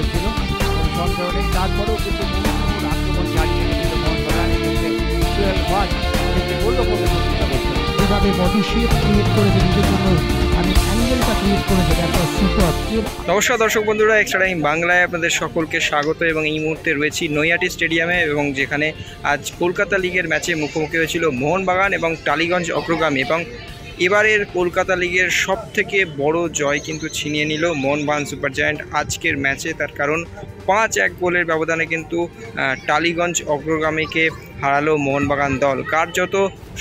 হচ্ছিল, কোনো সন্দেহ নেই। তারপরেও কিন্তু মুহুর্মুহুর আক্রমণ চালিয়ে গেছিল মোহনবাগান। এক্ষেত্রে সোহেল ভাট এক্ষেত্রে গোলরক্ষকের প্রতিষ্ঠা করছেন। এভাবে বডি শেপ ক্রিয়েট করেছে নিজের জন্য, আমি অ্যাঙ্গেলটা ক্রিয়েট করেছে, একটা সুপার। নমস্কার দর্শক বন্ধুরা, এক্সট্রা টাইম বাংলায় আপনাদের সকলকে স্বাগত। এবং এই মুহূর্তে রয়েছি নৈহাটি স্টেডিয়ামে, এবং যেখানে আজ কলকাতা লিগের ম্যাচে মুখোমুখি হয়েছিল মোহনবাগান এবং টালিগঞ্জ অগ্রগামী। এবং এবারের কলকাতা লিগের সবথেকে বড় জয় কিন্তু ছিনিয়ে নিল মোহনবাগান সুপার জায়ান্ট আজকের ম্যাচে। তার কারণ 5-1 গোলের ব্যবধানে কিন্তু টালিগঞ্জ অগ্রগামীকে হারালো মোহনবাগান দল। কার্যত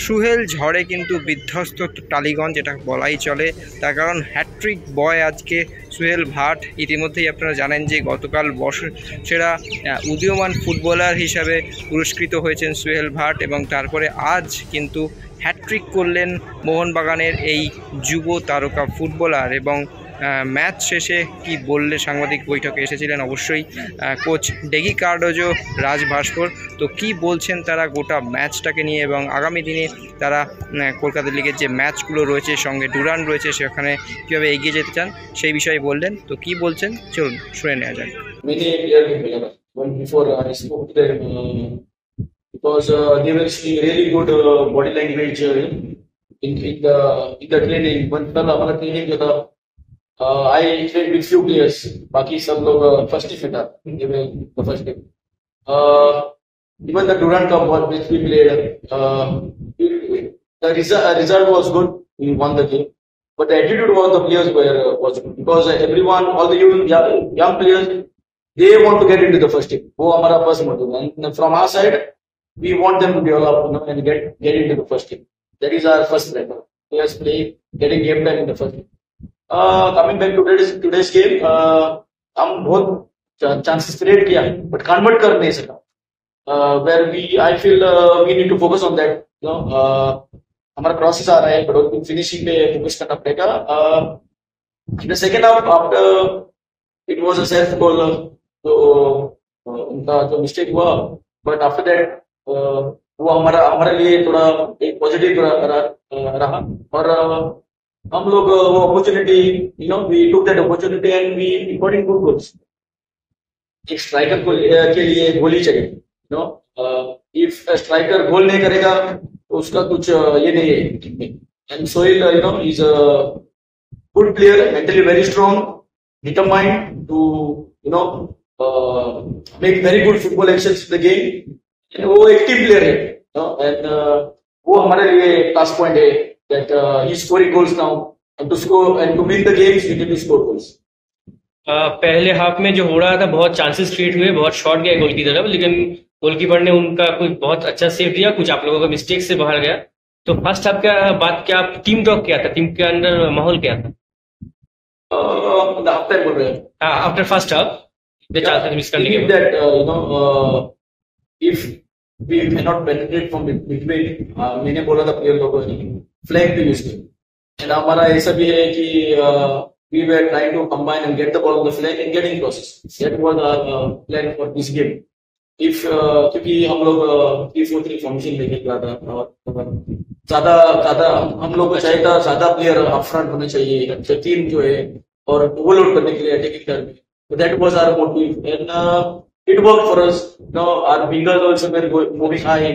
সুহেল ঝড়ে কিন্তু বিধ্বস্ত টালিগঞ্জ, এটা বলাই চলে। তার কারণ হ্যাট্রিক বয় আজকে সোহেল ভাট। ইতিমধ্যেই আপনারা জানেন যে গতকাল সেরা উদীয়মান ফুটবলার হিসাবে পুরস্কৃত হয়েছেন সোহেল ভাট, এবং তারপরে আজ কিন্তু হ্যাট্রিক করলেন মোহনবাগানের এই যুব তারকা ফুটবলার। এবং ম্যাচ শেষে কি বললে সাংবাদিক বৈঠকে এসেছিলেন অবশ্যই কোচ ডেগি কার্ডোজো, রাজ ভাস্কর। তো কি বলছেন তারা গোটা ম্যাচটাকে নিয়ে, এবং আগামী দিনে তারা কলকাতা লিগের যে ম্যাচগুলো রয়েছে, সঙ্গে ডুরান রয়েছে, সেখানে কীভাবে এগিয়ে যেতে চান সেই বিষয়ে বললেন। তো কি বলছেন চলুন শুনে নেওয়া যাক। Because they were showing really good body language in the training. When हमारा training जो था, I trained with few players. बाकी सब लोग first team में था. They were the first team. Even the Durand Cup which we played, the result was good. We won the game, but the attitude of the players was good, because everyone, all the young players, they want to get into the first team. वो हमारा first motive. And from our side, we want them to develop, and get into the first team. That is our first preference. Players play, getting game time in the first team. Coming back to today's game, हम बहुत chances create किया, but convert कर नहीं सका. Where I feel we need to focus on that. हमारा crosses आ रहा है, but finishing पे focus करना पड़ेगा. In the second half, after it was a self goal, तो उनका जो mistake हुआ, but after that वो हमारे लिए थोड़ा एक पॉजिटिव रहा। और हम लोग वो opportunity, we took that opportunity and we got in good goals. एक स्ट्राइकर के लिए गोल ही चाहिए, if स्ट्राइकर गोल नहीं करेगा तो उसका कुछ ये नहीं है। And Sohail, is a good player, mentally very strong, determined to make very good football actions in the game. वो एक टीम प्लेयर है, and वो हमारे लिए प्लस पॉइंट है that he is scoring goals now, and to score and to win the games we need to score goals. पहले half में जो हो रहा था, बहुत चांसेस क्रिएट हुए, बहुत शॉट गए गोल की तरफ, लेकिन गोलकीपर ने उनका कोई बहुत अच्छा सेव दिया, कुछ आप लोगों का मिस्टेक से बाहर गया। तो फर्स्ट हाफ का बात क्या, टीम टॉक क्या था, टीम के अंदर माहौल क्या था? आफ्टर बोल रहे हैं, after first half the chances miss करने के that if we cannot penetrate from between, मैंने बोला था प्लेयर लोगों ने फ्लैग पे यूज किया, एंड हमारा ऐसा भी है कि we were trying to combine and get the ball on the flank and getting crosses. That was our plan for this game. If क्योंकि हम लोग 3-4-3 फॉर्मेशन लेके खेला था, और ज्यादा हम लोग को चाहिए था, ज्यादा प्लेयर अप फ्रंट होने चाहिए, अच्छा टीम जो है, और ओवरलोड करने के लिए अटैकिंग टर्न में. That was our motive, and it worked for us. Our wingers also were moving high,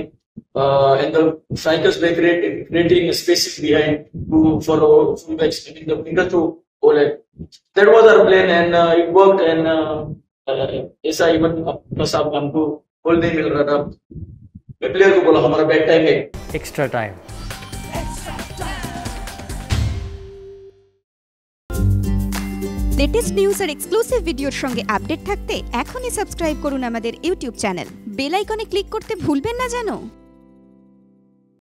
and the strikers were creating spaces behind for fullbacks, giving the finger to goal. That was our plan, and it worked. And ऐसा even बस आप हमको गोल नहीं मिल रहा था, मैं player को बोला हमारा बैड टाइम है, एक्स्ट्रा टाइम। লেটেস্ট নিউজ আর এক্সক্লুসিভ ভিডিওর সঙ্গে আপডেট থাকতে এখনই সাবস্ক্রাইব করুন আমাদের ইউটিউব চ্যানেল। বেল আইকনে ক্লিক করতে ভুলবেন না যেন।